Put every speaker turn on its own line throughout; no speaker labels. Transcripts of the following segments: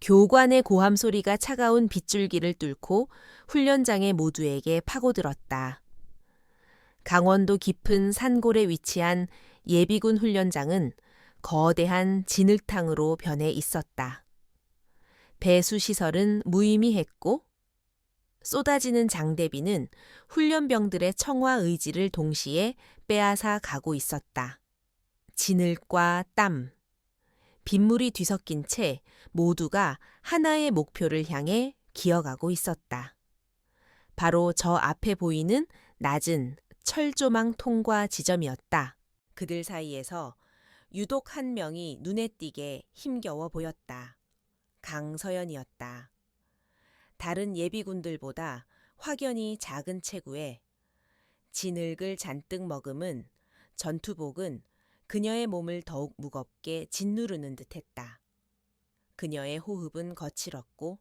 교관의 고함 소리가 차가운 빗줄기를 뚫고 훈련장의 모두에게 파고들었다. 강원도 깊은 산골에 위치한 예비군 훈련장은 거대한 진흙탕으로 변해 있었다. 배수시설은 무의미했고 쏟아지는 장대비는 훈련병들의 청화 의지를 동시에 빼앗아 가고 있었다. 진흙과 땀, 빗물이 뒤섞인 채 모두가 하나의 목표를 향해 기어가고 있었다. 바로 저 앞에 보이는 낮은 철조망 통과 지점이었다. 그들 사이에서 유독 한 명이 눈에 띄게 힘겨워 보였다. 강서연이었다. 다른 예비군들보다 확연히 작은 체구에 진흙을 잔뜩 머금은 전투복은 그녀의 몸을 더욱 무겁게 짓누르는 듯했다. 그녀의 호흡은 거칠었고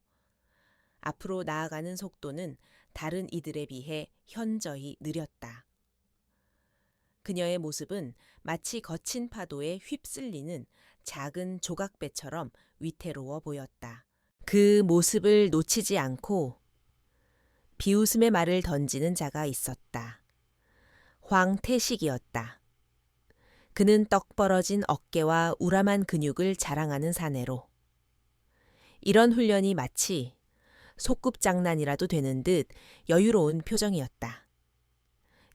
앞으로 나아가는 속도는 다른 이들에 비해 현저히 느렸다. 그녀의 모습은 마치 거친 파도에 휩쓸리는 작은 조각배처럼 위태로워 보였다. 그 모습을 놓치지 않고 비웃음의 말을 던지는 자가 있었다. 황태식이었다. 그는 떡 벌어진 어깨와 우람한 근육을 자랑하는 사내로 이런 훈련이 마치 소꿉장난이라도 되는 듯 여유로운 표정이었다.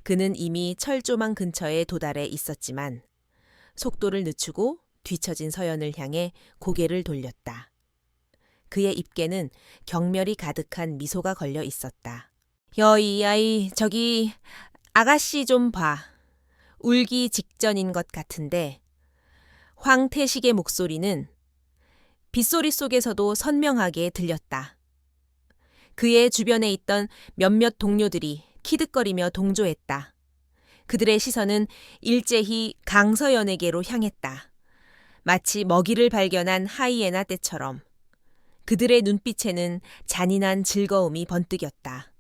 그는 이미 철조망 근처에 도달해 있었지만 속도를 늦추고 뒤처진 서연을 향해 고개를 돌렸다. 그의 입계는 경멸이 가득한 미소가 걸려 있었다. 이 아이, 저기 아가씨 좀 봐. 울기 직전인 것 같은데. 황태식의 목소리는 빗소리 속에서도 선명하게 들렸다. 그의 주변에 있던 몇몇 동료들이 키득거리며 동조했다. 그들의 시선은 일제히 강서연에게로 향했다. 마치 먹이를 발견한 하이에나 떼처럼. 그들의 눈빛에는 잔인한 즐거움이 번뜩였다.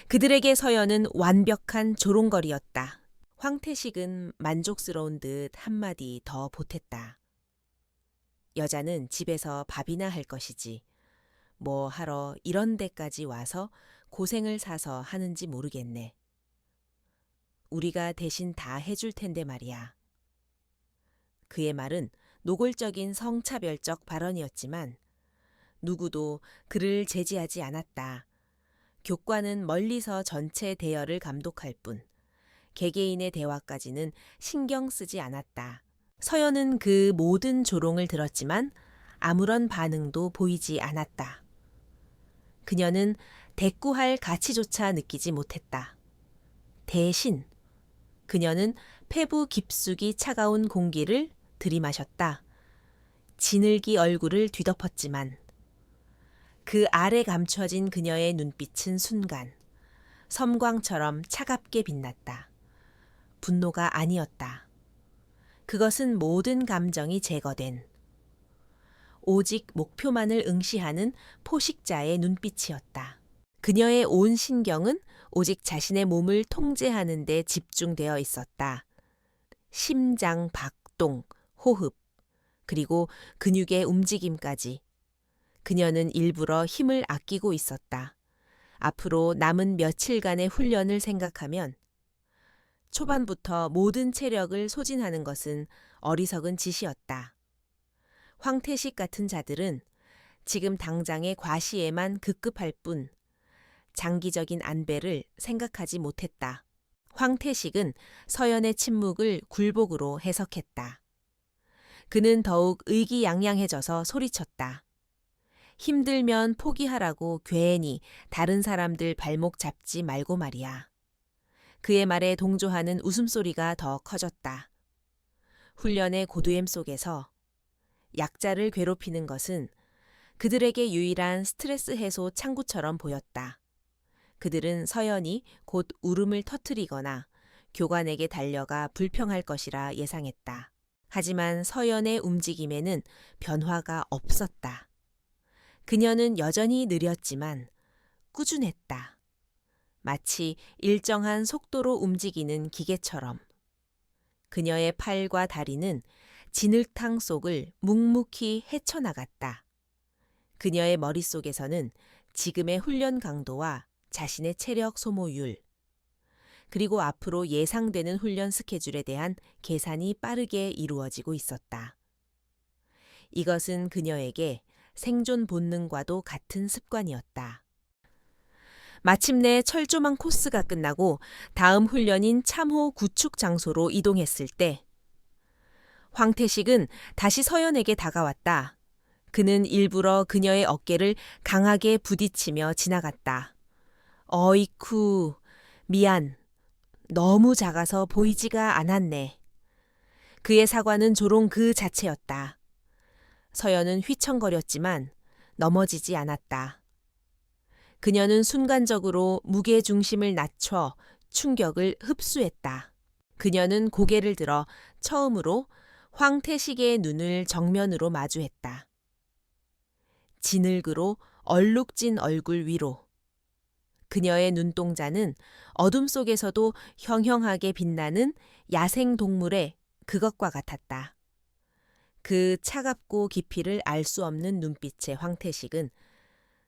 그들에게 서연은 완벽한 조롱거리였다. 황태식은 만족스러운 듯 한마디 더 보탰다. 여자는 집에서 밥이나 할 것이지. 뭐 하러 이런 데까지 와서 고생을 사서 하는지 모르겠네. 우리가 대신 다 해줄 텐데 말이야. 그의 말은 노골적인 성차별적 발언이었지만 누구도 그를 제지하지 않았다. 교관은 멀리서 전체 대열을 감독할 뿐 개개인의 대화까지는 신경 쓰지 않았다. 서연은 그 모든 조롱을 들었지만 아무런 반응도 보이지 않았다. 그녀는 대꾸할 가치조차 느끼지 못했다. 대신 그녀는 폐부 깊숙이 차가운 공기를 들이마셨다. 진흙이 얼굴을 뒤덮었지만 그 아래 감춰진 그녀의 눈빛은 순간 섬광처럼 차갑게 빛났다. 분노가 아니었다. 그것은 모든 감정이 제거된 오직 목표만을 응시하는 포식자의 눈빛이었다. 그녀의 온 신경은 오직 자신의 몸을 통제하는 데 집중되어 있었다. 심장 박동, 호흡, 그리고 근육의 움직임까지. 그녀는 일부러 힘을 아끼고 있었다. 앞으로 남은 며칠간의 훈련을 생각하면 초반부터 모든 체력을 소진하는 것은 어리석은 짓이었다. 황태식 같은 자들은 지금 당장의 과시에만 급급할 뿐 장기적인 안배를 생각하지 못했다. 황태식은 서연의 침묵을 굴복으로 해석했다. 그는 더욱 의기양양해져서 소리쳤다. 힘들면 포기하라고 괜히 다른 사람들 발목 잡지 말고 말이야. 그의 말에 동조하는 웃음소리가 더 커졌다. 훈련의 고두엠 속에서 약자를 괴롭히는 것은 그들에게 유일한 스트레스 해소 창구처럼 보였다. 그들은 서연이 곧 울음을 터뜨리거나 교관에게 달려가 불평할 것이라 예상했다. 하지만 서연의 움직임에는 변화가 없었다. 그녀는 여전히 느렸지만 꾸준했다. 마치 일정한 속도로 움직이는 기계처럼. 그녀의 팔과 다리는 진흙탕 속을 묵묵히 헤쳐나갔다. 그녀의 머릿속에서는 지금의 훈련 강도와 자신의 체력 소모율, 그리고 앞으로 예상되는 훈련 스케줄에 대한 계산이 빠르게 이루어지고 있었다. 이것은 그녀에게 생존 본능과도 같은 습관이었다. 마침내 철조망 코스가 끝나고 다음 훈련인 참호 구축 장소로 이동했을 때 황태식은 다시 서연에게 다가왔다. 그는 일부러 그녀의 어깨를 강하게 부딪히며 지나갔다. 어이쿠, 미안. 너무 작아서 보이지가 않았네. 그의 사과는 조롱 그 자체였다. 서연은 휘청거렸지만 넘어지지 않았다. 그녀는 순간적으로 무게 중심을 낮춰 충격을 흡수했다. 그녀는 고개를 들어 처음으로 황태식의 눈을 정면으로 마주했다. 진흙으로 얼룩진 얼굴 위로. 그녀의 눈동자는 어둠 속에서도 형형하게 빛나는 야생 동물의 그것과 같았다. 그 차갑고 깊이를 알 수 없는 눈빛의 황태식은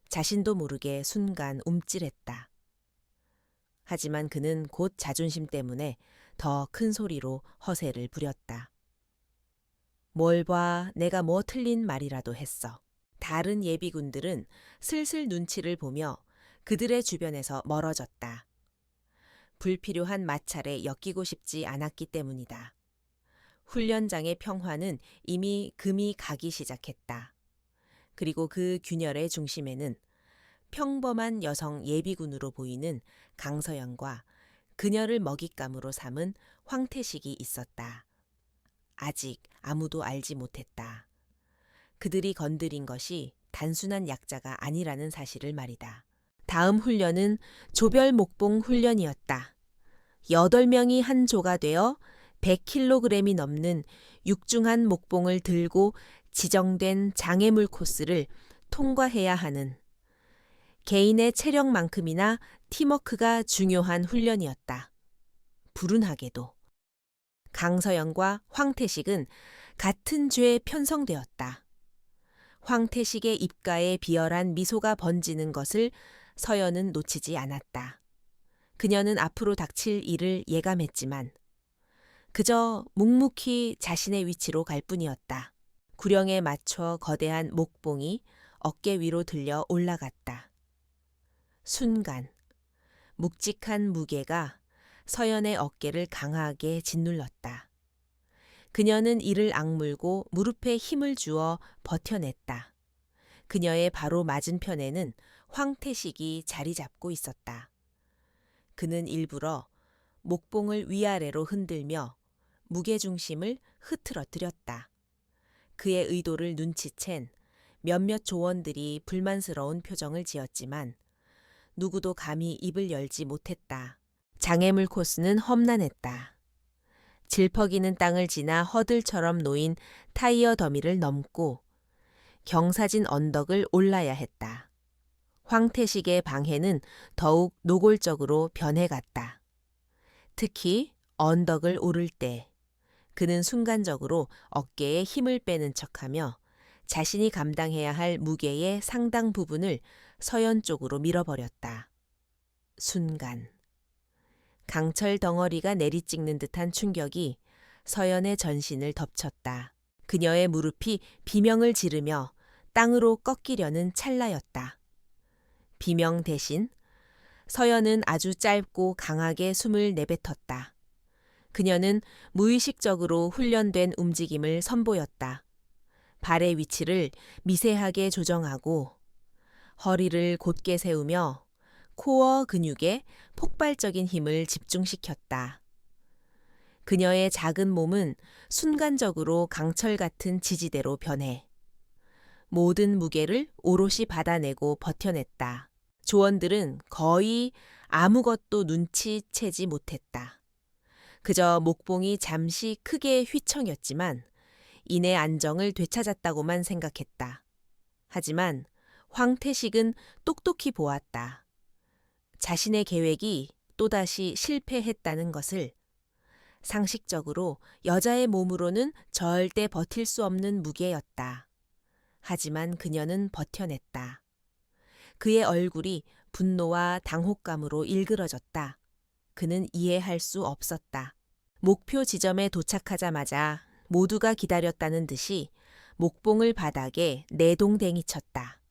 자신도 모르게 순간 움찔했다. 하지만 그는 곧 자존심 때문에 더 큰 소리로 허세를 부렸다. 뭘 봐, 내가 뭐 틀린 말이라도 했어. 다른 예비군들은 슬슬 눈치를 보며 그들의 주변에서 멀어졌다. 불필요한 마찰에 엮이고 싶지 않았기 때문이다. 훈련장의 평화는 이미 금이 가기 시작했다. 그리고 그 균열의 중심에는 평범한 여성 예비군으로 보이는 강서연과 그녀를 먹잇감으로 삼은 황태식이 있었다. 아직 아무도 알지 못했다. 그들이 건드린 것이 단순한 약자가 아니라는 사실을 말이다. 다음 훈련은 조별 목봉 훈련이었다. 8명이 한 조가 되어 100kg이 넘는 육중한 목봉을 들고 지정된 장애물 코스를 통과해야 하는 개인의 체력만큼이나 팀워크가 중요한 훈련이었다. 불운하게도 강서연과 황태식은 같은 죄에 편성되었다. 황태식의 입가에 비열한 미소가 번지는 것을 서연은 놓치지 않았다. 그녀는 앞으로 닥칠 일을 예감했지만 그저 묵묵히 자신의 위치로 갈 뿐이었다. 구령에 맞춰 거대한 목봉이 어깨 위로 들려 올라갔다. 순간 묵직한 무게가 서연의 어깨를 강하게 짓눌렀다. 그녀는 이를 악물고 무릎에 힘을 주어 버텨냈다. 그녀의 바로 맞은편에는 황태식이 자리 잡고 있었다. 그는 일부러 목봉을 위아래로 흔들며 무게중심을 흐트러뜨렸다. 그의 의도를 눈치챈 몇몇 조원들이 불만스러운 표정을 지었지만 누구도 감히 입을 열지 못했다. 장애물 코스는 험난했다. 질퍽이는 땅을 지나 허들처럼 놓인 타이어 더미를 넘고 경사진 언덕을 올라야 했다. 황태식의 방해는 더욱 노골적으로 변해갔다. 특히 언덕을 오를 때 그는 순간적으로 어깨에 힘을 빼는 척하며 자신이 감당해야 할 무게의 상당 부분을 서연 쪽으로 밀어버렸다. 순간 강철 덩어리가 내리찍는 듯한 충격이 서연의 전신을 덮쳤다. 그녀의 무릎이 비명을 지르며 땅으로 꺾이려는 찰나였다. 비명 대신 서연은 아주 짧고 강하게 숨을 내뱉었다. 그녀는 무의식적으로 훈련된 움직임을 선보였다. 발의 위치를 미세하게 조정하고 허리를 곧게 세우며 코어 근육에 폭발적인 힘을 집중시켰다. 그녀의 작은 몸은 순간적으로 강철 같은 지지대로 변해 모든 무게를 오롯이 받아내고 버텨냈다. 조원들은 거의 아무것도 눈치채지 못했다. 그저 목봉이 잠시 크게 휘청였지만 이내 안정을 되찾았다고만 생각했다. 하지만 황태식은 똑똑히 보았다. 자신의 계획이 또다시 실패했다는 것을. 상식적으로 여자의 몸으로는 절대 버틸 수 없는 무게였다. 하지만 그녀는 버텨냈다. 그의 얼굴이 분노와 당혹감으로 일그러졌다. 그는 이해할 수 없었다. 목표 지점에 도착하자마자 모두가 기다렸다는 듯이 목봉을 바닥에 내동댕이 쳤다.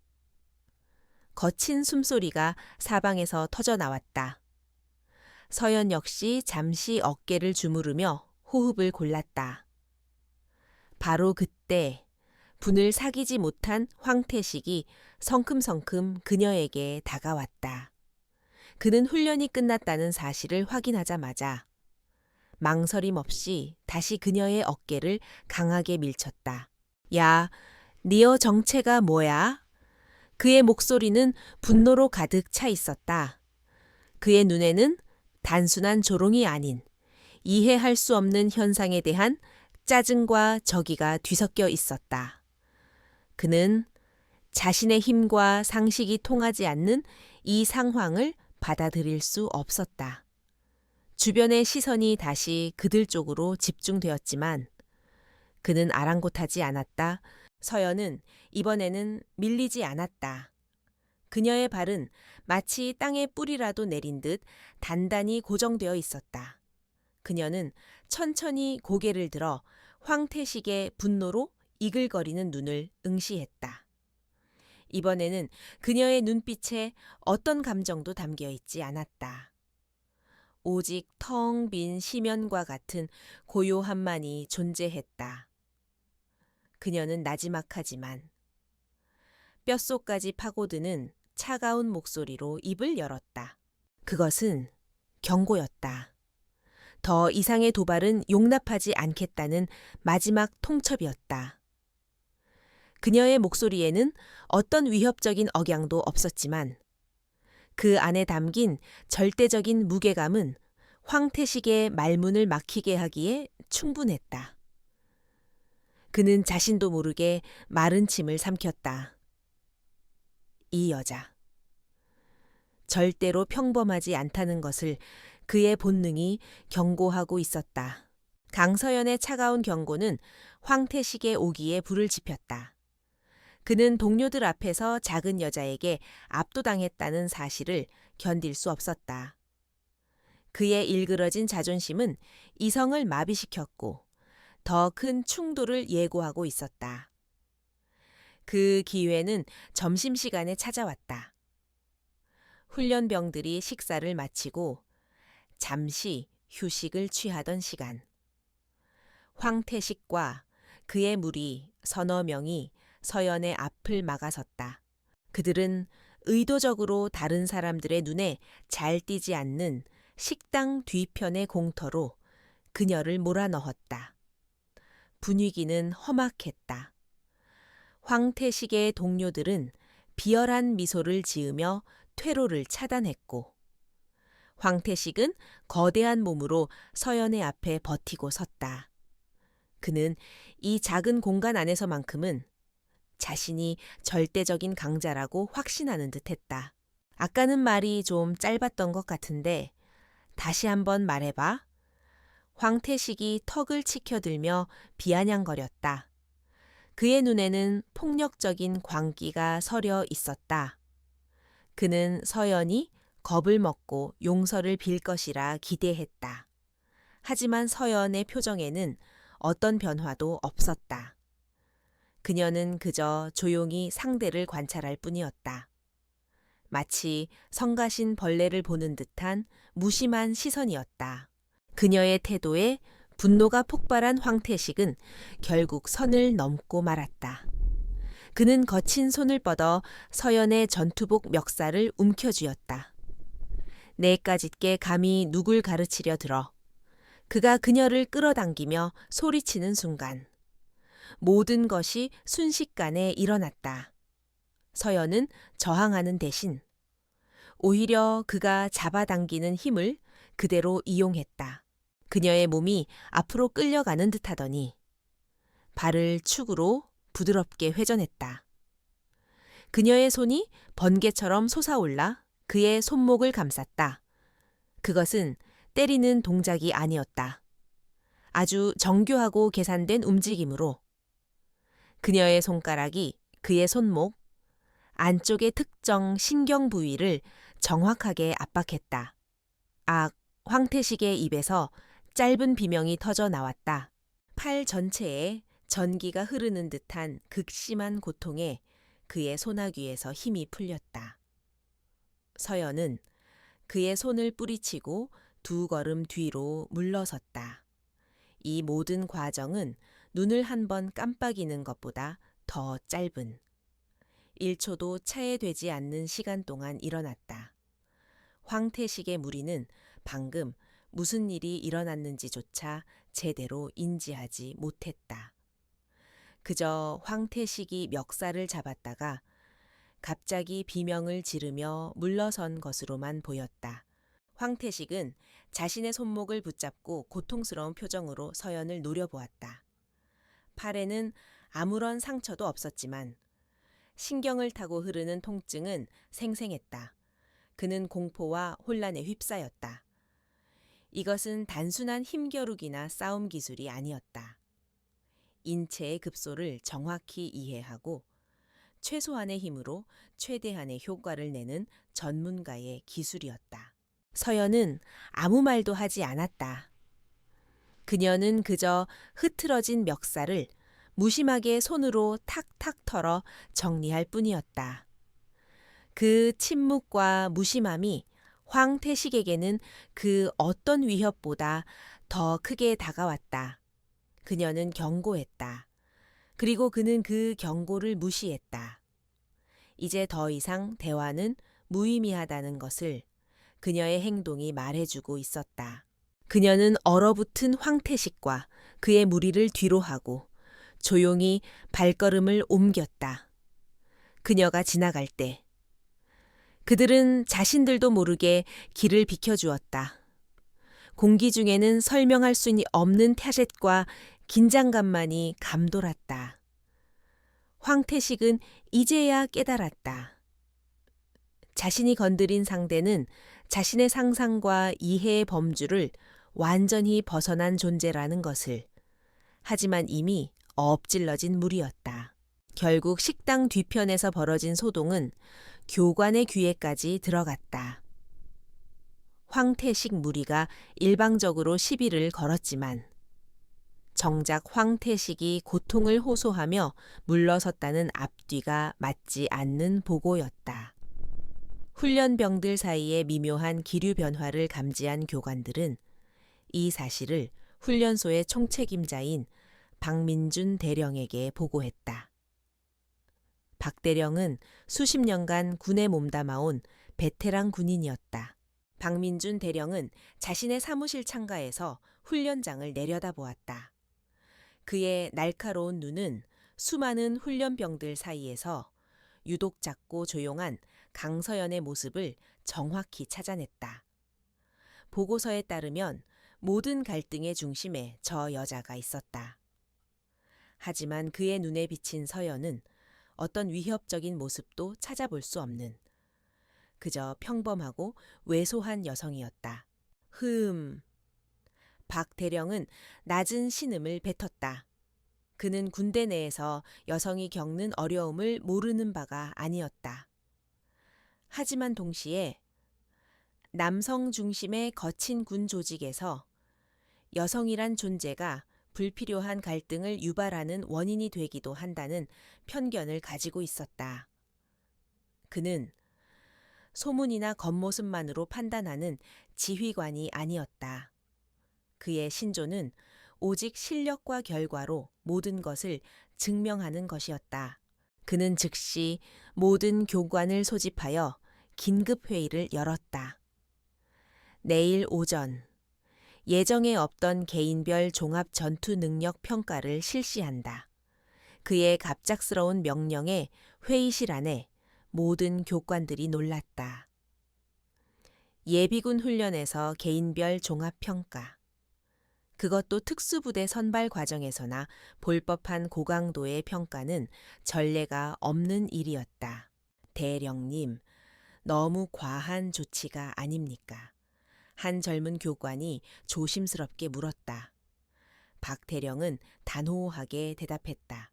거친 숨소리가 사방에서 터져 나왔다. 서연 역시 잠시 어깨를 주무르며 호흡을 골랐다. 바로 그때 분을 사귀지 못한 황태식이 성큼성큼 그녀에게 다가왔다. 그는 훈련이 끝났다는 사실을 확인하자마자 망설임 없이 다시 그녀의 어깨를 강하게 밀쳤다. 야, 니어 정체가 뭐야? 그의 목소리는 분노로 가득 차 있었다. 그의 눈에는 단순한 조롱이 아닌 이해할 수 없는 현상에 대한 짜증과 적의가 뒤섞여 있었다. 그는 자신의 힘과 상식이 통하지 않는 이 상황을 받아들일 수 없었다. 주변의 시선이 다시 그들 쪽으로 집중되었지만 그는 아랑곳하지 않았다. 서연은 이번에는 밀리지 않았다. 그녀의 발은 마치 땅에 뿌리라도 내린 듯 단단히 고정되어 있었다. 그녀는 천천히 고개를 들어 황태식의 분노로 이글거리는 눈을 응시했다. 이번에는 그녀의 눈빛에 어떤 감정도 담겨 있지 않았다. 오직 텅 빈 심연과 같은 고요함만이 존재했다. 그녀는 나지막하지만 뼛속까지 파고드는 차가운 목소리로 입을 열었다. 그것은 경고였다. 더 이상의 도발은 용납하지 않겠다는 마지막 통첩이었다. 그녀의 목소리에는 어떤 위협적인 억양도 없었지만 그 안에 담긴 절대적인 무게감은 황태식의 말문을 막히게 하기에 충분했다. 그는 자신도 모르게 마른 침을 삼켰다. 이 여자. 절대로 평범하지 않다는 것을 그의 본능이 경고하고 있었다. 강서연의 차가운 경고는 황태식의 오기에 불을 지폈다. 그는 동료들 앞에서 작은 여자에게 압도당했다는 사실을 견딜 수 없었다. 그의 일그러진 자존심은 이성을 마비시켰고 더 큰 충돌을 예고하고 있었다. 그 기회는 점심시간에 찾아왔다. 훈련병들이 식사를 마치고 잠시 휴식을 취하던 시간. 황태식과 그의 무리 서너 명이 서연의 앞을 막아섰다. 그들은 의도적으로 다른 사람들의 눈에 잘 띄지 않는 식당 뒤편의 공터로 그녀를 몰아넣었다. 분위기는 험악했다. 황태식의 동료들은 비열한 미소를 지으며 퇴로를 차단했고 황태식은 거대한 몸으로 서연의 앞에 버티고 섰다. 그는 이 작은 공간 안에서만큼은 자신이 절대적인 강자라고 확신하는 듯했다. 아까는 말이 좀 짧았던 것 같은데 다시 한번 말해봐. 황태식이 턱을 치켜들며 비아냥거렸다. 그의 눈에는 폭력적인 광기가 서려 있었다. 그는 서연이 겁을 먹고 용서를 빌 것이라 기대했다. 하지만 서연의 표정에는 어떤 변화도 없었다. 그녀는 그저 조용히 상대를 관찰할 뿐이었다. 마치 성가신 벌레를 보는 듯한 무심한 시선이었다. 그녀의 태도에 분노가 폭발한 황태식은 결국 선을 넘고 말았다. 그는 거친 손을 뻗어 서연의 전투복 멱살을 움켜쥐었다. 내까짓게 감히 누굴 가르치려 들어. 그가 그녀를 끌어당기며 소리치는 순간 모든 것이 순식간에 일어났다. 서연은 저항하는 대신 오히려 그가 잡아당기는 힘을 그대로 이용했다. 그녀의 몸이 앞으로 끌려가는 듯하더니 발을 축으로 부드럽게 회전했다. 그녀의 손이 번개처럼 솟아올라 그의 손목을 감쌌다. 그것은 때리는 동작이 아니었다. 아주 정교하고 계산된 움직임으로 그녀의 손가락이 그의 손목, 안쪽의 특정 신경 부위를 정확하게 압박했다. 악, 황태식의 입에서 짧은 비명이 터져 나왔다. 팔 전체에 전기가 흐르는 듯한 극심한 고통에 그의 소나귀에서 힘이 풀렸다. 서연은 그의 손을 뿌리치고 두 걸음 뒤로 물러섰다. 이 모든 과정은 눈을 한 번 깜빡이는 것보다 더 짧은 1초도 차해되지 않는 시간 동안 일어났다. 황태식의 무리는 방금 무슨 일이 일어났는지조차 제대로 인지하지 못했다. 그저 황태식이 멱살을 잡았다가 갑자기 비명을 지르며 물러선 것으로만 보였다. 황태식은 자신의 손목을 붙잡고 고통스러운 표정으로 서연을 노려보았다. 팔에는 아무런 상처도 없었지만 신경을 타고 흐르는 통증은 생생했다. 그는 공포와 혼란에 휩싸였다. 이것은 단순한 힘겨루기나 싸움 기술이 아니었다. 인체의 급소를 정확히 이해하고 최소한의 힘으로 최대한의 효과를 내는 전문가의 기술이었다. 서연은 아무 말도 하지 않았다. 그녀는 그저 흐트러진 멱살을 무심하게 손으로 탁탁 털어 정리할 뿐이었다. 그 침묵과 무심함이 황태식에게는 그 어떤 위협보다 더 크게 다가왔다. 그녀는 경고했다. 그리고 그는 그 경고를 무시했다. 이제 더 이상 대화는 무의미하다는 것을 그녀의 행동이 말해주고 있었다. 그녀는 얼어붙은 황태식과 그의 무리를 뒤로 하고 조용히 발걸음을 옮겼다. 그녀가 지나갈 때 그들은 자신들도 모르게 길을 비켜주었다. 공기 중에는 설명할 수 없는 태셋과 긴장감만이 감돌았다. 황태식은 이제야 깨달았다. 자신이 건드린 상대는 자신의 상상과 이해의 범주를 완전히 벗어난 존재라는 것을. 하지만 이미 엎질러진 물이었다. 결국 식당 뒤편에서 벌어진 소동은 교관의 귀에까지 들어갔다. 황태식 무리가 일방적으로 시비를 걸었지만 정작 황태식이 고통을 호소하며 물러섰다는 앞뒤가 맞지 않는 보고였다. 훈련병들 사이의 미묘한 기류 변화를 감지한 교관들은 이 사실을 훈련소의 총책임자인 박민준 대령에게 보고했다. 박 대령은 수십 년간 군에 몸담아온 베테랑 군인이었다. 박민준 대령은 자신의 사무실 창가에서 훈련장을 내려다보았다. 그의 날카로운 눈은 수많은 훈련병들 사이에서 유독 작고 조용한 강서연의 모습을 정확히 찾아냈다. 보고서에 따르면 모든 갈등의 중심에 저 여자가 있었다. 하지만 그의 눈에 비친 서연은 어떤 위협적인 모습도 찾아볼 수 없는 그저 평범하고 왜소한 여성이었다. 박 대령은 낮은 신음을 뱉었다. 그는 군대 내에서 여성이 겪는 어려움을 모르는 바가 아니었다. 하지만 동시에 남성 중심의 거친 군 조직에서 여성이란 존재가 불필요한 갈등을 유발하는 원인이 되기도 한다는 편견을 가지고 있었다. 그는 소문이나 겉모습만으로 판단하는 지휘관이 아니었다. 그의 신조는 오직 실력과 결과로 모든 것을 증명하는 것이었다. 그는 즉시 모든 교관을 소집하여 긴급회의를 열었다. 내일 오전 예정에 없던 개인별 종합 전투 능력 평가를 실시한다. 그의 갑작스러운 명령에 회의실 안에 모든 교관들이 놀랐다. 예비군 훈련에서 개인별 종합평가. 그것도 특수부대 선발 과정에서나 볼 법한 고강도의 평가는 전례가 없는 일이었다. 대령님, 너무 과한 조치가 아닙니까? 한 젊은 교관이 조심스럽게 물었다. 박 대령은 단호하게 대답했다.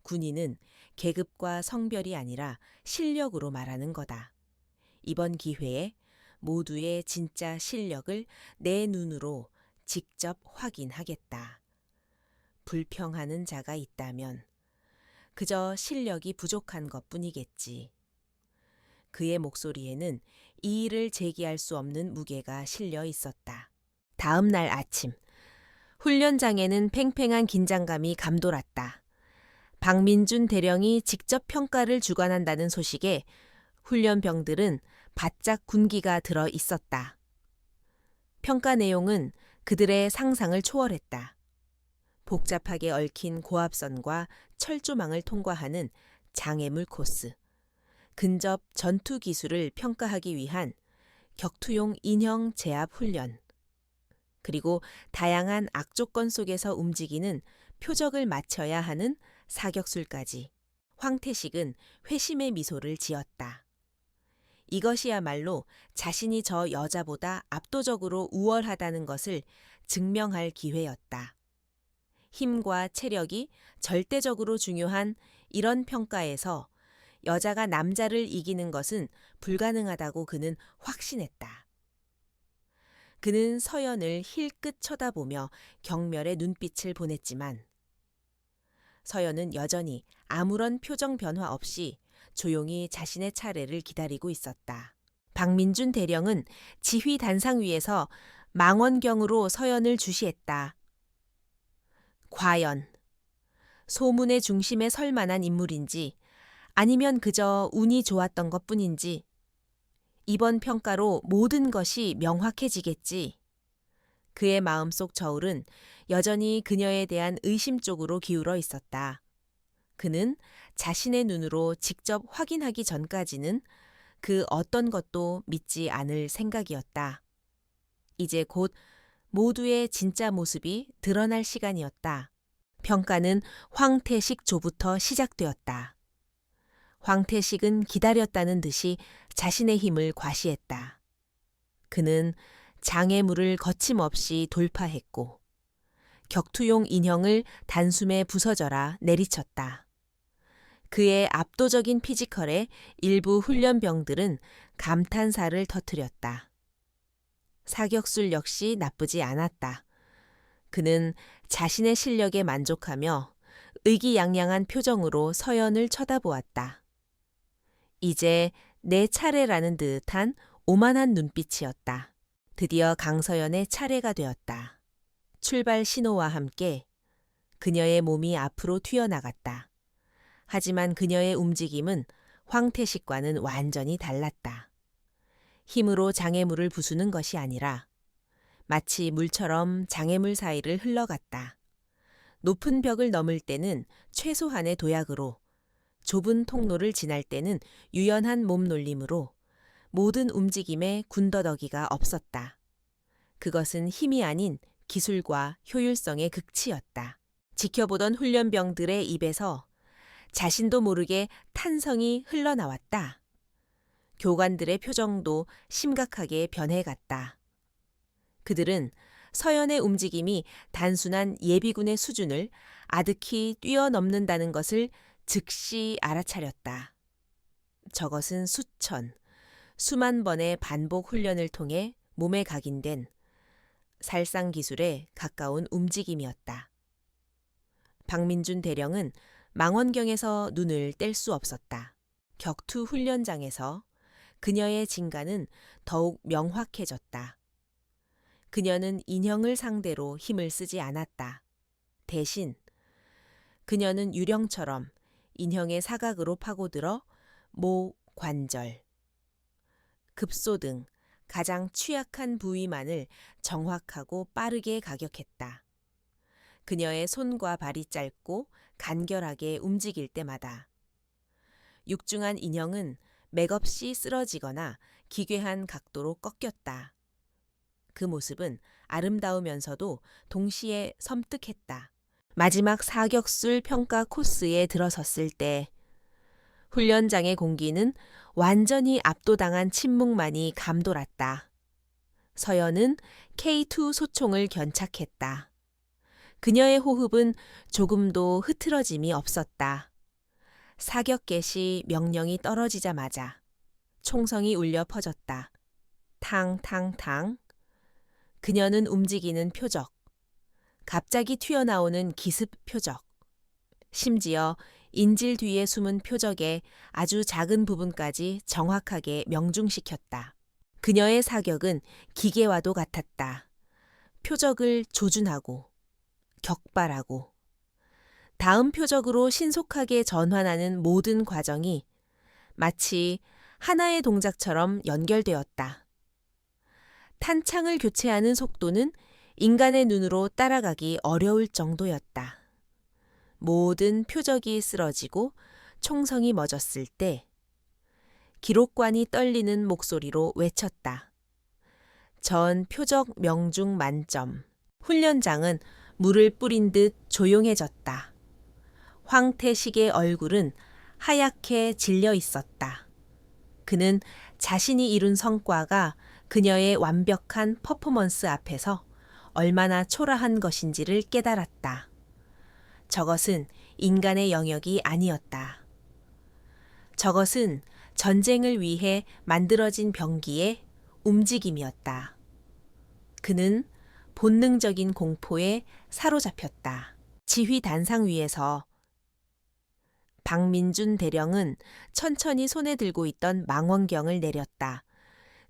군인은 계급과 성별이 아니라 실력으로 말하는 거다. 이번 기회에 모두의 진짜 실력을 내 눈으로 직접 확인하겠다. 불평하는 자가 있다면 그저 실력이 부족한 것뿐이겠지. 그의 목소리에는 이의를 제기할 수 없는 무게가 실려 있었다. 다음 날 아침, 훈련장에는 팽팽한 긴장감이 감돌았다. 박민준 대령이 직접 평가를 주관한다는 소식에 훈련병들은 바짝 군기가 들어 있었다. 평가 내용은 그들의 상상을 초월했다. 복잡하게 얽힌 고압선과 철조망을 통과하는 장애물 코스, 근접 전투 기술을 평가하기 위한 격투용 인형 제압 훈련, 그리고 다양한 악조건 속에서 움직이는 표적을 맞춰야 하는 사격술까지. 황태식은 회심의 미소를 지었다. 이것이야말로 자신이 저 여자보다 압도적으로 우월하다는 것을 증명할 기회였다. 힘과 체력이 절대적으로 중요한 이런 평가에서 여자가 남자를 이기는 것은 불가능하다고 그는 확신했다. 그는 서연을 힐끗 쳐다보며 경멸의 눈빛을 보냈지만 서연은 여전히 아무런 표정 변화 없이 조용히 자신의 차례를 기다리고 있었다. 박민준 대령은 지휘 단상 위에서 망원경으로 서연을 주시했다. 과연 소문의 중심에 설 만한 인물인지 아니면 그저 운이 좋았던 것뿐인지 이번 평가로 모든 것이 명확해지겠지. 그의 마음속 저울은 여전히 그녀에 대한 의심 쪽으로 기울어 있었다. 그는 자신의 눈으로 직접 확인하기 전까지는 그 어떤 것도 믿지 않을 생각이었다. 이제 곧 모두의 진짜 모습이 드러날 시간이었다. 평가는 황태식 조부터 시작되었다. 황태식은 기다렸다는 듯이 자신의 힘을 과시했다. 그는 장애물을 거침없이 돌파했고 격투용 인형을 단숨에 부서져라 내리쳤다. 그의 압도적인 피지컬에 일부 훈련병들은 감탄사를 터뜨렸다. 사격술 역시 나쁘지 않았다. 그는 자신의 실력에 만족하며 의기양양한 표정으로 서연을 쳐다보았다. 이제 내 차례라는 듯한 오만한 눈빛이었다. 드디어 강서연의 차례가 되었다. 출발 신호와 함께 그녀의 몸이 앞으로 튀어나갔다. 하지만 그녀의 움직임은 황태식과는 완전히 달랐다. 힘으로 장애물을 부수는 것이 아니라 마치 물처럼 장애물 사이를 흘러갔다. 높은 벽을 넘을 때는 최소한의 도약으로, 좁은 통로를 지날 때는 유연한 몸놀림으로 모든 움직임에 군더더기가 없었다. 그것은 힘이 아닌 기술과 효율성의 극치였다. 지켜보던 훈련병들의 입에서 자신도 모르게 탄성이 흘러나왔다. 교관들의 표정도 심각하게 변해갔다. 그들은 서연의 움직임이 단순한 예비군의 수준을 아득히 뛰어넘는다는 것을 즉시 알아차렸다. 저것은 수만 번의 반복 훈련을 통해 몸에 각인된 살상 기술에 가까운 움직임이었다. 박민준 대령은 망원경에서 눈을 뗄 수 없었다. 격투 훈련장에서 그녀의 진가는 더욱 명확해졌다. 그녀는 인형을 상대로 힘을 쓰지 않았다. 대신 그녀는 유령처럼 인형의 사각으로 파고들어 모, 관절, 급소 등 가장 취약한 부위만을 정확하고 빠르게 가격했다. 그녀의 손과 발이 짧고 간결하게 움직일 때마다 육중한 인형은 맥없이 쓰러지거나 기괴한 각도로 꺾였다. 그 모습은 아름다우면서도 동시에 섬뜩했다. 마지막 사격술 평가 코스에 들어섰을 때 훈련장의 공기는 완전히 압도당한 침묵만이 감돌았다. 서연은 K2 소총을 견착했다. 그녀의 호흡은 조금도 흐트러짐이 없었다. 사격 개시 명령이 떨어지자마자 총성이 울려 퍼졌다. 탕탕탕. 그녀는 움직이는 표적. 갑자기 튀어나오는 기습 표적. 심지어 인질 뒤에 숨은 표적의 아주 작은 부분까지 정확하게 명중시켰다. 그녀의 사격은 기계와도 같았다. 표적을 조준하고 격발하고 다음 표적으로 신속하게 전환하는 모든 과정이 마치 하나의 동작처럼 연결되었다. 탄창을 교체하는 속도는 인간의 눈으로 따라가기 어려울 정도였다. 모든 표적이 쓰러지고 총성이 멎었을 때 기록관이 떨리는 목소리로 외쳤다. 전 표적 명중 만점. 훈련장은 물을 뿌린 듯 조용해졌다. 황태식의 얼굴은 하얗게 질려 있었다. 그는 자신이 이룬 성과가 그녀의 완벽한 퍼포먼스 앞에서 얼마나 초라한 것인지를 깨달았다. 저것은 인간의 영역이 아니었다. 저것은 전쟁을 위해 만들어진 병기의 움직임이었다. 그는 본능적인 공포에 사로잡혔다. 지휘 단상 위에서 박민준 대령은 천천히 손에 들고 있던 망원경을 내렸다.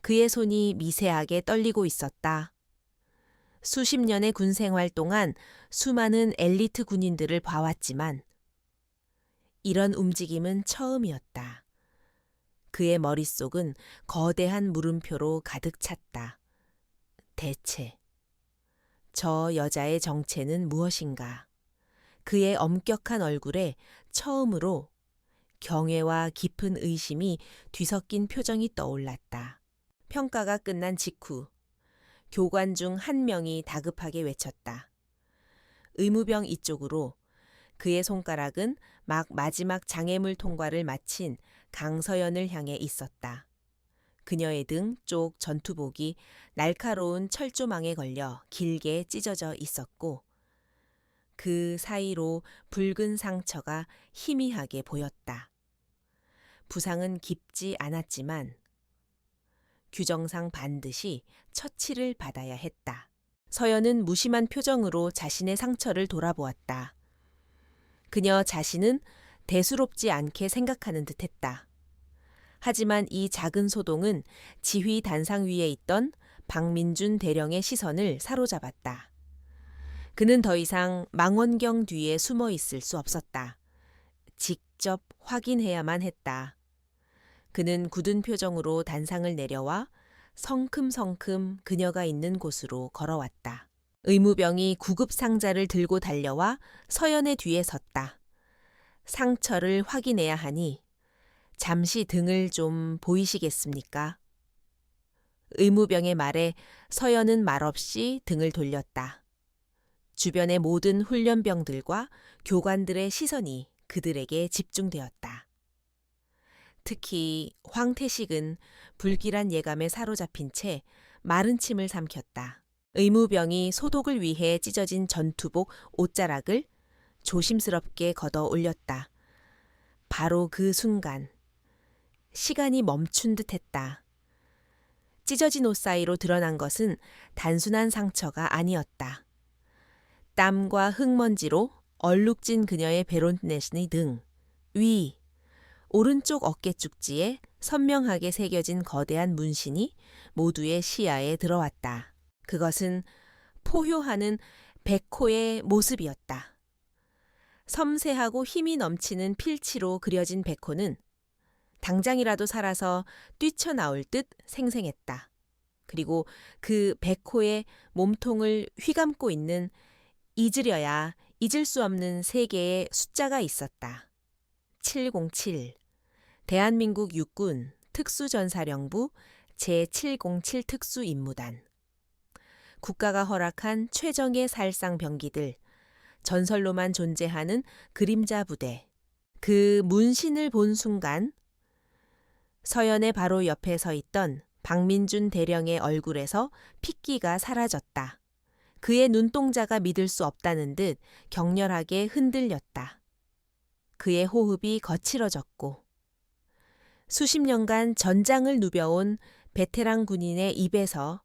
그의 손이 미세하게 떨리고 있었다. 수십 년의 군 생활 동안 수많은 엘리트 군인들을 봐왔지만 이런 움직임은 처음이었다. 그의 머릿속은 거대한 물음표로 가득 찼다. 대체 저 여자의 정체는 무엇인가? 그의 엄격한 얼굴에 처음으로 경외와 깊은 의심이 뒤섞인 표정이 떠올랐다. 평가가 끝난 직후 교관 중 한 명이 다급하게 외쳤다. 의무병 이쪽으로. 그의 손가락은 막 마지막 장애물 통과를 마친 강서연을 향해 있었다. 그녀의 등 쪽 전투복이 날카로운 철조망에 걸려 길게 찢어져 있었고 그 사이로 붉은 상처가 희미하게 보였다. 부상은 깊지 않았지만 규정상 반드시 처치를 받아야 했다. 서연은 무심한 표정으로 자신의 상처를 돌아보았다. 그녀 자신은 대수롭지 않게 생각하는 듯했다. 하지만 이 작은 소동은 지휘 단상 위에 있던 박민준 대령의 시선을 사로잡았다. 그는 더 이상 망원경 뒤에 숨어 있을 수 없었다. 직접 확인해야만 했다. 그는 굳은 표정으로 단상을 내려와 성큼성큼 그녀가 있는 곳으로 걸어왔다. 의무병이 구급 상자를 들고 달려와 서연의 뒤에 섰다. 상처를 확인해야 하니 잠시 등을 좀 보이시겠습니까? 의무병의 말에 서연은 말없이 등을 돌렸다. 주변의 모든 훈련병들과 교관들의 시선이 그들에게 집중되었다. 특히 황태식은 불길한 예감에 사로잡힌 채 마른 침을 삼켰다. 의무병이 소독을 위해 찢어진 전투복 옷자락을 조심스럽게 걷어 올렸다. 바로 그 순간 시간이 멈춘 듯했다. 찢어진 옷 사이로 드러난 것은 단순한 상처가 아니었다. 땀과 흙먼지로 얼룩진 그녀의 베론네스니 등, 위, 오른쪽 어깨 쪽지에 선명하게 새겨진 거대한 문신이 모두의 시야에 들어왔다. 그것은 포효하는 백호의 모습이었다. 섬세하고 힘이 넘치는 필치로 그려진 백호는 당장이라도 살아서 뛰쳐나올 듯 생생했다. 그리고 그 백호의 몸통을 휘감고 있는 잊으려야 잊을 수 없는 세 개의 숫자가 있었다. 707. 대한민국 육군 특수전사령부 제707 특수임무단. 국가가 허락한 최정예 살상 병기들, 전설로만 존재하는 그림자 부대. 그 문신을 본 순간 서연의 바로 옆에 서 있던 박민준 대령의 얼굴에서 핏기가 사라졌다. 그의 눈동자가 믿을 수 없다는 듯 격렬하게 흔들렸다. 그의 호흡이 거칠어졌고 수십 년간 전장을 누벼온 베테랑 군인의 입에서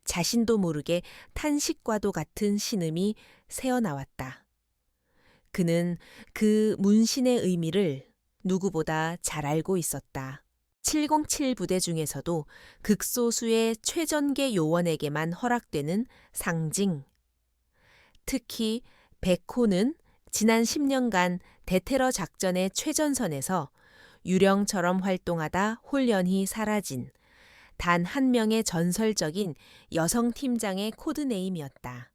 자신도 모르게 탄식과도 같은 신음이 새어나왔다. 그는 그 문신의 의미를 누구보다 잘 알고 있었다. 707 부대 중에서도 극소수의 최전계 요원에게만 허락되는 상징. 특히 백호는 지난 10년간 대테러 작전의 최전선에서 유령처럼 활동하다 홀연히 사라진 단 한 명의 전설적인 여성 팀장의 코드네임이었다.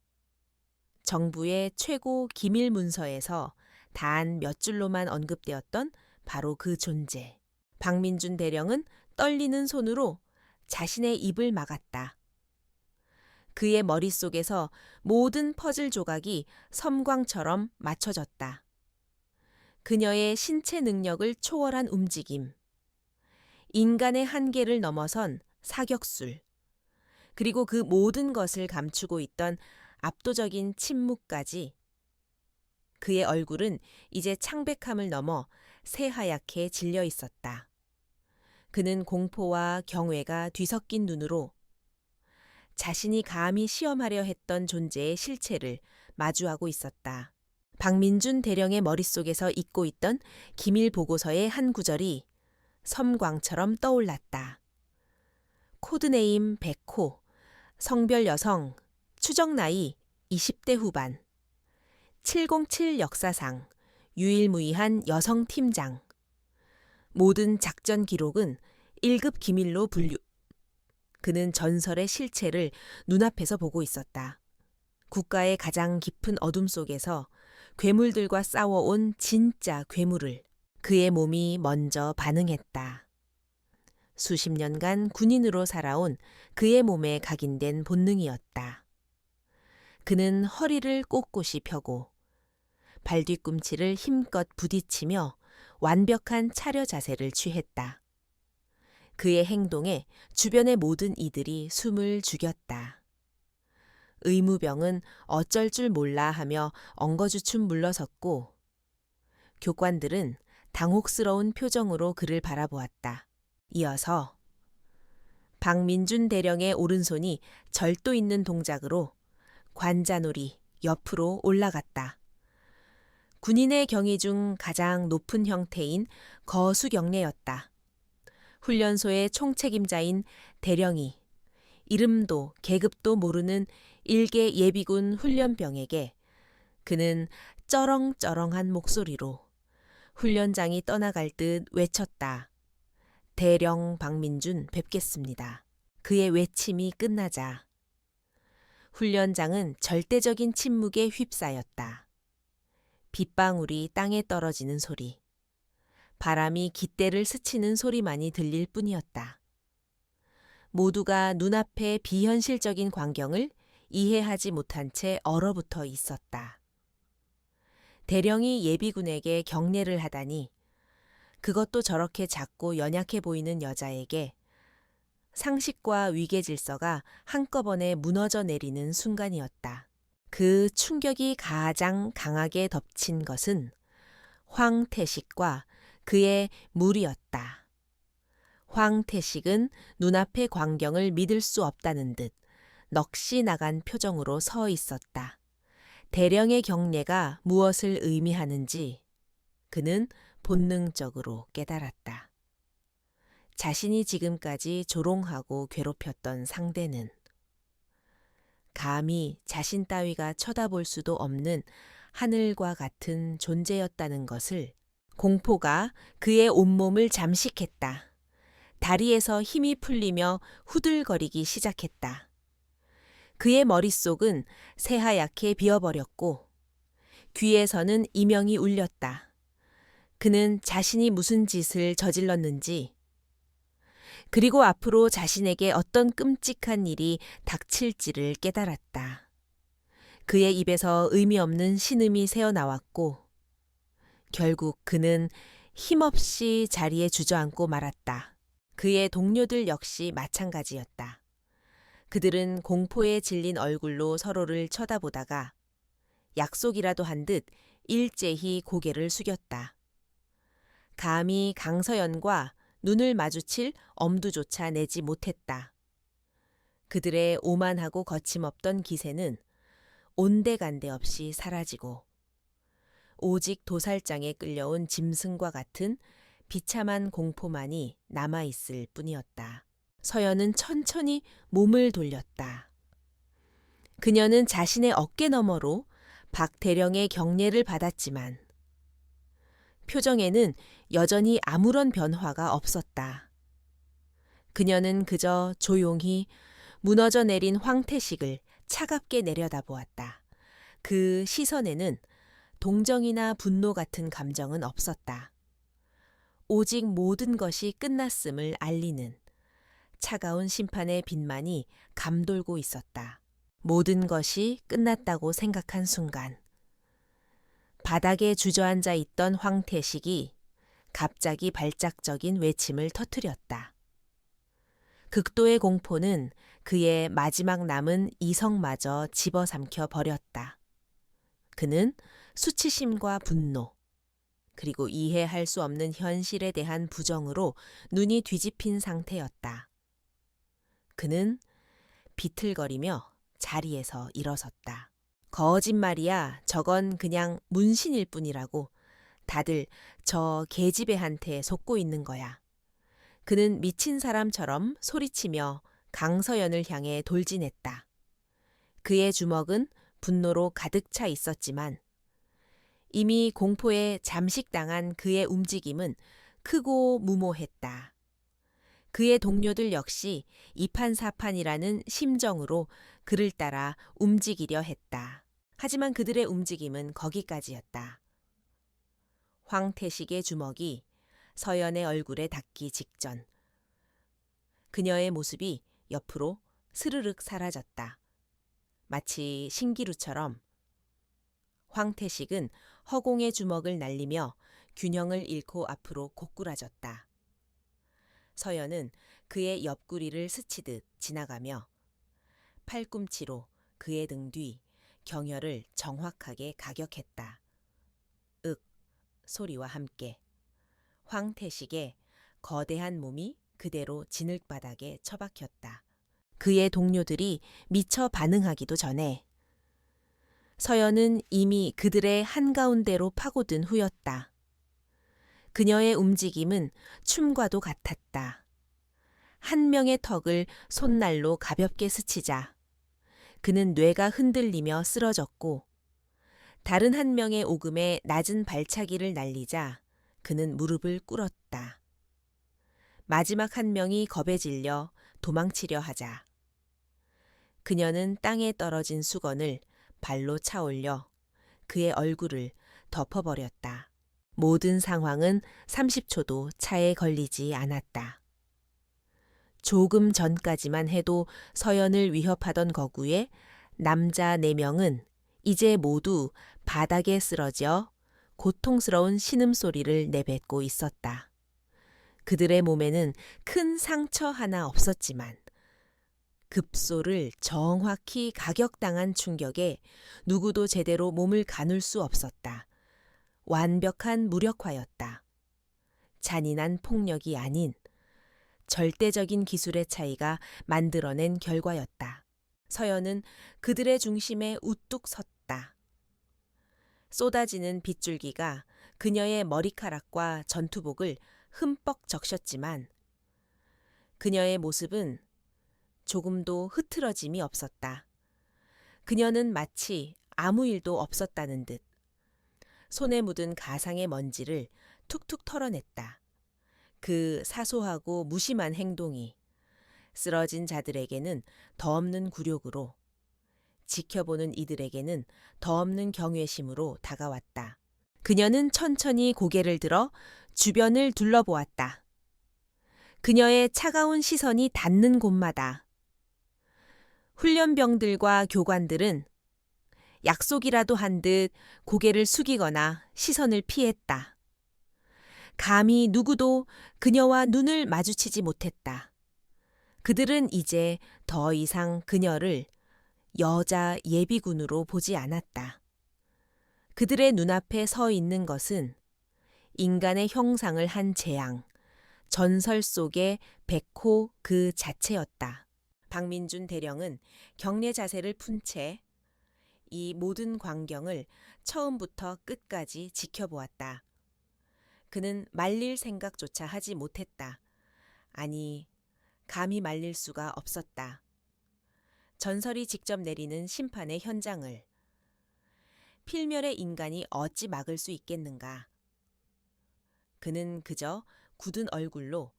정부의 최고 기밀 문서에서 단 몇 줄로만 언급되었던 바로 그 존재. 박민준 대령은 떨리는 손으로 자신의 입을 막았다. 그의 머릿속에서 모든 퍼즐 조각이 섬광처럼 맞춰졌다. 그녀의 신체 능력을 초월한 움직임, 인간의 한계를 넘어선 사격술, 그리고 그 모든 것을 감추고 있던 압도적인 침묵까지 그의 얼굴은 이제 창백함을 넘어 새하얗게 질려 있었다. 그는 공포와 경외가 뒤섞인 눈으로 자신이 감히 시험하려 했던 존재의 실체를 마주하고 있었다. 박민준 대령의 머릿속에서 잊고 있던 기밀 보고서의 한 구절이 섬광처럼 떠올랐다. 코드네임 백호, 성별 여성, 추정 나이 20대 후반, 707 역사상, 유일무이한 여성 팀장. 모든 작전 기록은 1급 기밀로 분류. 그는 전설의 실체를 눈앞에서 보고 있었다. 국가의 가장 깊은 어둠 속에서 괴물들과 싸워온 진짜 괴물을. 그의 몸이 먼저 반응했다. 수십 년간 군인으로 살아온 그의 몸에 각인된 본능이었다. 그는 허리를 꼿꼿이 펴고 발뒤꿈치를 힘껏 부딪히며 완벽한 차려 자세를 취했다. 그의 행동에 주변의 모든 이들이 숨을 죽였다. 의무병은 어쩔 줄 몰라 하며 엉거주춤 물러섰고 교관들은 당혹스러운 표정으로 그를 바라보았다. 이어서 박민준 대령의 오른손이 절도 있는 동작으로 관자놀이 옆으로 올라갔다. 군인의 경위 중 가장 높은 형태인 거수경례였다. 훈련소의 총책임자인 대령이 이름도 계급도 모르는 일개 예비군 훈련병에게 그는 쩌렁쩌렁한 목소리로 훈련장이 떠나갈 듯 외쳤다. 대령 박민준 뵙겠습니다. 그의 외침이 끝나자 훈련장은 절대적인 침묵에 휩싸였다. 빗방울이 땅에 떨어지는 소리, 바람이 깃대를 스치는 소리만이 들릴 뿐이었다. 모두가 눈앞의 비현실적인 광경을 이해하지 못한 채 얼어붙어 있었다. 대령이 예비군에게 경례를 하다니 그것도 저렇게 작고 연약해 보이는 여자에게 상식과 위계 질서가 한꺼번에 무너져 내리는 순간이었다. 그 충격이 가장 강하게 덮친 것은 황태식과 그의 무리였다. 황태식은 눈앞의 광경을 믿을 수 없다는 듯 넋이 나간 표정으로 서 있었다. 대령의 경례가 무엇을 의미하는지 그는 본능적으로 깨달았다. 자신이 지금까지 조롱하고 괴롭혔던 상대는 감히 자신 따위가 쳐다볼 수도 없는 하늘과 같은 존재였다는 것을. 공포가 그의 온몸을 잠식했다. 다리에서 힘이 풀리며 후들거리기 시작했다. 그의 머릿속은 새하얗게 비어버렸고 귀에서는 이명이 울렸다. 그는 자신이 무슨 짓을 저질렀는지, 그리고 앞으로 자신에게 어떤 끔찍한 일이 닥칠지를 깨달았다. 그의 입에서 의미 없는 신음이 새어나왔고 결국 그는 힘없이 자리에 주저앉고 말았다. 그의 동료들 역시 마찬가지였다. 그들은 공포에 질린 얼굴로 서로를 쳐다보다가 약속이라도 한 듯 일제히 고개를 숙였다. 감히 강서연과 눈을 마주칠 엄두조차 내지 못했다. 그들의 오만하고 거침없던 기세는 온데간데 없이 사라지고 오직 도살장에 끌려온 짐승과 같은 비참한 공포만이 남아있을 뿐이었다. 서연은 천천히 몸을 돌렸다. 그녀는 자신의 어깨 너머로 박 대령의 경례를 받았지만 표정에는 여전히 아무런 변화가 없었다. 그녀는 그저 조용히 무너져 내린 황태식을 차갑게 내려다보았다. 그 시선에는 동정이나 분노 같은 감정은 없었다. 오직 모든 것이 끝났음을 알리는 차가운 심판의 빛만이 감돌고 있었다. 모든 것이 끝났다고 생각한 순간 바닥에 주저앉아 있던 황태식이 갑자기 발작적인 외침을 터뜨렸다. 극도의 공포는 그의 마지막 남은 이성마저 집어삼켜 버렸다. 그는 수치심과 분노, 그리고 이해할 수 없는 현실에 대한 부정으로 눈이 뒤집힌 상태였다. 그는 비틀거리며 자리에서 일어섰다. 거짓말이야, 저건 그냥 문신일 뿐이라고. 다들 저 계집애한테 속고 있는 거야. 그는 미친 사람처럼 소리치며 강서연을 향해 돌진했다. 그의 주먹은 분노로 가득 차 있었지만 이미 공포에 잠식당한 그의 움직임은 크고 무모했다. 그의 동료들 역시 이판사판이라는 심정으로 그를 따라 움직이려 했다. 하지만 그들의 움직임은 거기까지였다. 황태식의 주먹이 서연의 얼굴에 닿기 직전 그녀의 모습이 옆으로 스르륵 사라졌다. 마치 신기루처럼 황태식은 허공의 주먹을 날리며 균형을 잃고 앞으로 고꾸라졌다. 서연은 그의 옆구리를 스치듯 지나가며 팔꿈치로 그의 등 뒤 경혈을 정확하게 가격했다. 윽 소리와 함께 황태식의 거대한 몸이 그대로 진흙바닥에 처박혔다. 그의 동료들이 미처 반응하기도 전에 서연은 이미 그들의 한가운데로 파고든 후였다. 그녀의 움직임은 춤과도 같았다. 한 명의 턱을 손날로 가볍게 스치자 그는 뇌가 흔들리며 쓰러졌고 다른 한 명의 오금에 낮은 발차기를 날리자 그는 무릎을 꿇었다. 마지막 한 명이 겁에 질려 도망치려 하자 그녀는 땅에 떨어진 수건을 발로 차올려 그의 얼굴을 덮어버렸다. 모든 상황은 30초도 차에 걸리지 않았다. 조금 전까지만 해도 서연을 위협하던 거구에 남자 4명은 이제 모두 바닥에 쓰러져 고통스러운 신음소리를 내뱉고 있었다. 그들의 몸에는 큰 상처 하나 없었지만 급소를 정확히 가격당한 충격에 누구도 제대로 몸을 가눌 수 없었다. 완벽한 무력화였다. 잔인한 폭력이 아닌 절대적인 기술의 차이가 만들어낸 결과였다. 서연은 그들의 중심에 우뚝 섰다. 쏟아지는 빗줄기가 그녀의 머리카락과 전투복을 흠뻑 적셨지만 그녀의 모습은 조금도 흐트러짐이 없었다. 그녀는 마치 아무 일도 없었다는 듯 손에 묻은 가상의 먼지를 툭툭 털어냈다. 그 사소하고 무심한 행동이 쓰러진 자들에게는 더없는 굴욕으로 지켜보는 이들에게는 더없는 경외심으로 다가왔다. 그녀는 천천히 고개를 들어 주변을 둘러보았다. 그녀의 차가운 시선이 닿는 곳마다 훈련병들과 교관들은 약속이라도 한 듯 고개를 숙이거나 시선을 피했다. 감히 누구도 그녀와 눈을 마주치지 못했다. 그들은 이제 더 이상 그녀를 여자 예비군으로 보지 않았다. 그들의 눈앞에 서 있는 것은 인간의 형상을 한 재앙, 전설 속의 백호 그 자체였다. 박민준 대령은 경례 자세를 푼 채 이 모든 광경을 처음부터 끝까지 지켜보았다. 그는 말릴 생각조차 하지 못했다. 아니, 감히 말릴 수가 없었다. 전설이 직접 내리는 심판의 현장을 필멸의 인간이 어찌 막을 수 있겠는가. 그는 그저 굳은 얼굴로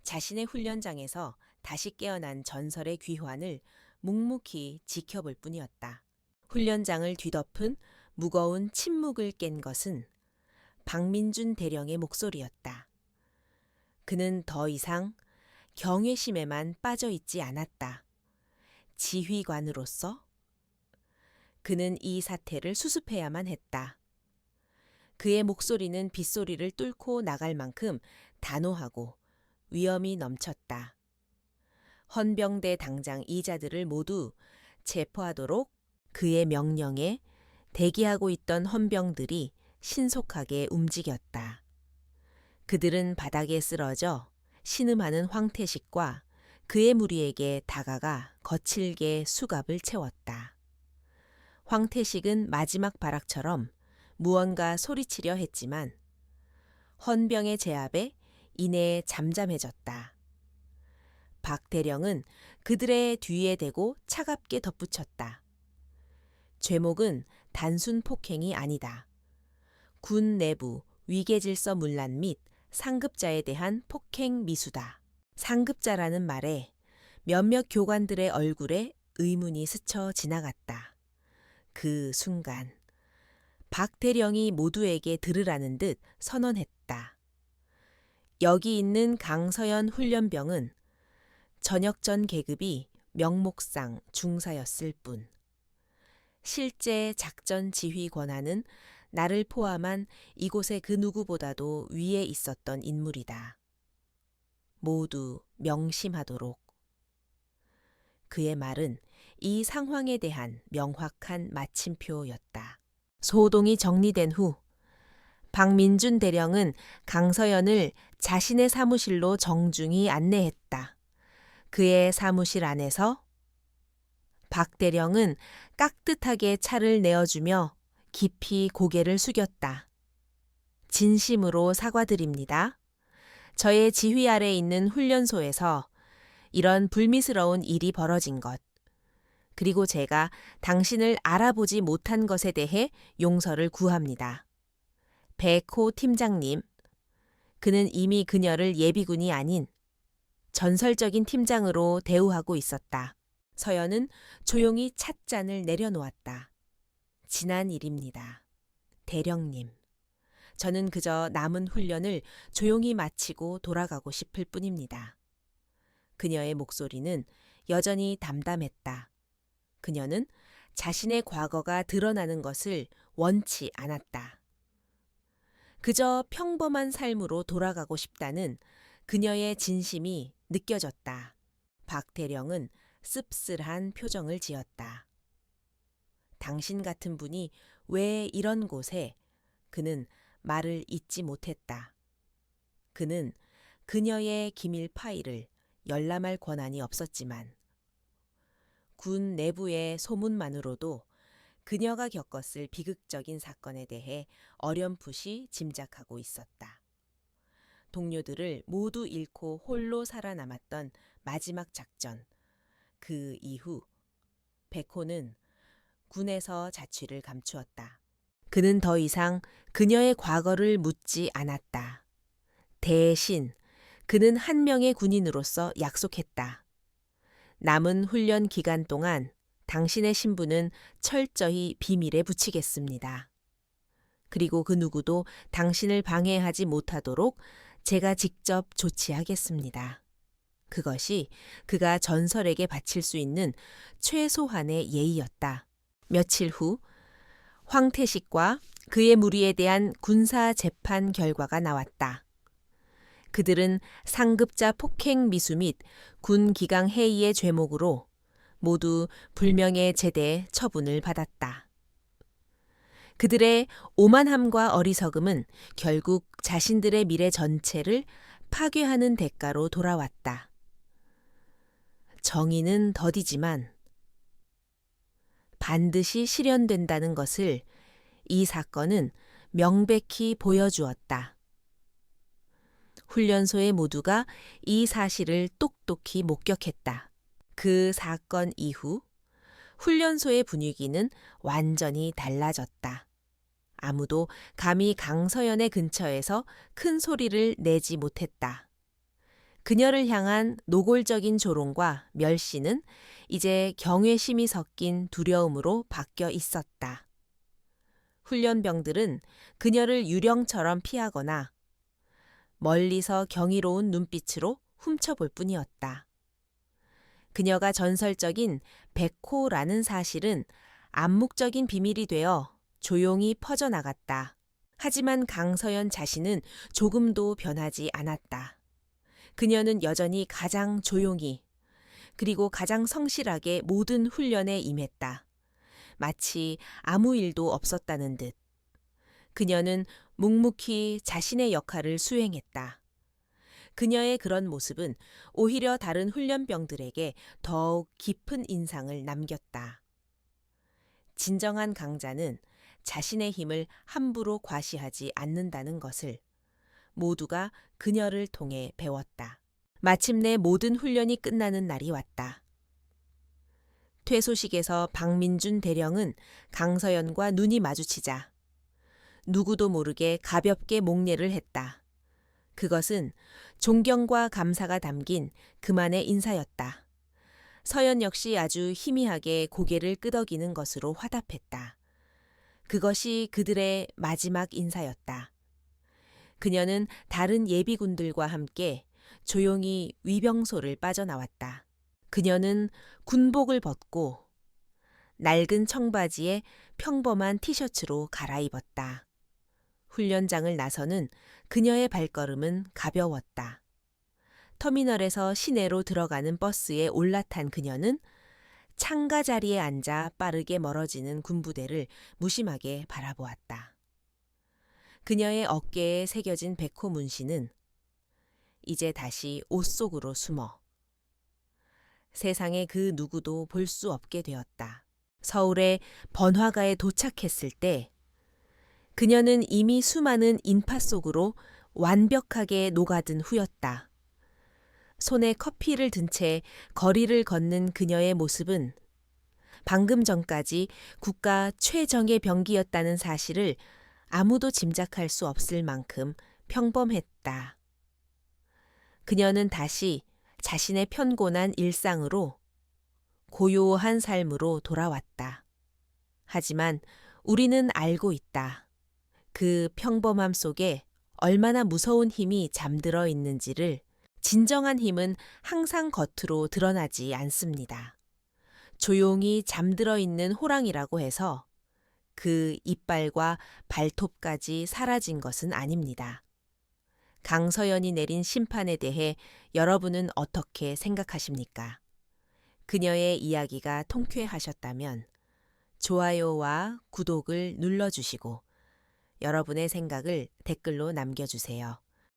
자신의 훈련장에서 다시 깨어난 전설의 귀환을 묵묵히 지켜볼 뿐이었다. 훈련장을 뒤덮은 무거운 침묵을 깬 것은 박민준 대령의 목소리였다. 그는 더 이상 경외심에만 빠져 있지 않았다. 지휘관으로서 그는 이 사태를 수습해야만 했다. 그의 목소리는 빗소리를 뚫고 나갈 만큼 단호하고 위엄이 넘쳤다. 헌병대 당장 이자들을 모두 체포하도록 그의 명령에 대기하고 있던 헌병들이 신속하게 움직였다. 그들은 바닥에 쓰러져 신음하는 황태식과 그의 무리에게 다가가 거칠게 수갑을 채웠다. 황태식은 마지막 발악처럼 무언가 소리치려 했지만 헌병의 제압에 이내 잠잠해졌다. 박 대령은 그들의 뒤에 대고 차갑게 덧붙였다. 죄목은 단순 폭행이 아니다. 군 내부 위계질서 문란 및 상급자에 대한 폭행 미수다. 상급자라는 말에 몇몇 교관들의 얼굴에 의문이 스쳐 지나갔다. 그 순간 박 대령이 모두에게 들으라는 듯 선언했다. 여기 있는 강서연 훈련병은 전역 전 계급이 명목상 중사였을 뿐. 실제 작전 지휘 권한은 나를 포함한 이곳의 그 누구보다도 위에 있었던 인물이다. 모두 명심하도록. 그의 말은 이 상황에 대한 명확한 마침표였다. 소동이 정리된 후 박민준 대령은 강서연을 자신의 사무실로 정중히 안내했다. 그의 사무실 안에서 박 대령은 깍듯하게 차를 내어주며 깊이 고개를 숙였다. 진심으로 사과드립니다. 저의 지휘 아래 있는 훈련소에서 이런 불미스러운 일이 벌어진 것, 그리고 제가 당신을 알아보지 못한 것에 대해 용서를 구합니다. 백호 팀장님, 그는 이미 그녀를 예비군이 아닌 전설적인 팀장으로 대우하고 있었다. 서연은 조용히 찻잔을 내려놓았다. 지난 일입니다. 대령님, 저는 그저 남은 훈련을 조용히 마치고 돌아가고 싶을 뿐입니다. 그녀의 목소리는 여전히 담담했다. 그녀는 자신의 과거가 드러나는 것을 원치 않았다. 그저 평범한 삶으로 돌아가고 싶다는 그녀의 진심이 느껴졌다. 박 대령은 씁쓸한 표정을 지었다. 당신 같은 분이 왜 이런 곳에? 그는 말을 잇지 못했다. 그는 그녀의 기밀 파일을 열람할 권한이 없었지만 군 내부의 소문만으로도 그녀가 겪었을 비극적인 사건에 대해 어렴풋이 짐작하고 있었다. 동료들을 모두 잃고 홀로 살아남았던 마지막 작전. 그 이후 백호는 군에서 자취를 감추었다. 그는 더 이상 그녀의 과거를 묻지 않았다. 대신 그는 한 명의 군인으로서 약속했다. 남은 훈련 기간 동안 당신의 신분은 철저히 비밀에 붙이겠습니다. 그리고 그 누구도 당신을 방해하지 못하도록 제가 직접 조치하겠습니다. 그것이 그가 전설에게 바칠 수 있는 최소한의 예의였다. 며칠 후 황태식과 그의 무리에 대한 군사 재판 결과가 나왔다. 그들은 상급자 폭행 미수 및 군 기강 해이의 죄목으로 모두 불명예 제대 처분을 받았다. 그들의 오만함과 어리석음은 결국 자신들의 미래 전체를 파괴하는 대가로 돌아왔다. 정의는 더디지만 반드시 실현된다는 것을 이 사건은 명백히 보여주었다. 훈련소의 모두가 이 사실을 똑똑히 목격했다. 그 사건 이후 훈련소의 분위기는 완전히 달라졌다. 아무도 감히 강서연의 근처에서 큰 소리를 내지 못했다. 그녀를 향한 노골적인 조롱과 멸시는 이제 경외심이 섞인 두려움으로 바뀌어 있었다. 훈련병들은 그녀를 유령처럼 피하거나 멀리서 경이로운 눈빛으로 훔쳐볼 뿐이었다. 그녀가 전설적인 백호라는 사실은 암묵적인 비밀이 되어 조용히 퍼져나갔다. 하지만 강서연 자신은 조금도 변하지 않았다. 그녀는 여전히 가장 조용히 그리고 가장 성실하게 모든 훈련에 임했다. 마치 아무 일도 없었다는 듯. 그녀는 묵묵히 자신의 역할을 수행했다. 그녀의 그런 모습은 오히려 다른 훈련병들에게 더욱 깊은 인상을 남겼다. 진정한 강자는 자신의 힘을 함부로 과시하지 않는다는 것을 모두가 그녀를 통해 배웠다. 마침내 모든 훈련이 끝나는 날이 왔다. 퇴소식에서 박민준 대령은 강서연과 눈이 마주치자 누구도 모르게 가볍게 목례를 했다. 그것은 존경과 감사가 담긴 그만의 인사였다. 서연 역시 아주 희미하게 고개를 끄덕이는 것으로 화답했다. 그것이 그들의 마지막 인사였다. 그녀는 다른 예비군들과 함께 조용히 위병소를 빠져나왔다. 그녀는 군복을 벗고 낡은 청바지에 평범한 티셔츠로 갈아입었다. 훈련장을 나서는 그녀의 발걸음은 가벼웠다. 터미널에서 시내로 들어가는 버스에 올라탄 그녀는 창가 자리에 앉아 빠르게 멀어지는 군부대를 무심하게 바라보았다. 그녀의 어깨에 새겨진 백호 문신은 이제 다시 옷 속으로 숨어 세상에 그 누구도 볼 수 없게 되었다. 서울의 번화가에 도착했을 때 그녀는 이미 수많은 인파 속으로 완벽하게 녹아든 후였다. 손에 커피를 든 채 거리를 걷는 그녀의 모습은 방금 전까지 국가 최정예 병기였다는 사실을 아무도 짐작할 수 없을 만큼 평범했다. 그녀는 다시 자신의 편곤한 일상으로 고요한 삶으로 돌아왔다. 하지만 우리는 알고 있다. 그 평범함 속에 얼마나 무서운 힘이 잠들어 있는지를. 진정한 힘은 항상 겉으로 드러나지 않습니다. 조용히 잠들어 있는 호랑이라고 해서 그 이빨과 발톱까지 사라진 것은 아닙니다. 강서연이 내린 심판에 대해 여러분은 어떻게 생각하십니까? 그녀의 이야기가 통쾌하셨다면 좋아요와 구독을 눌러주시고 여러분의 생각을 댓글로 남겨주세요.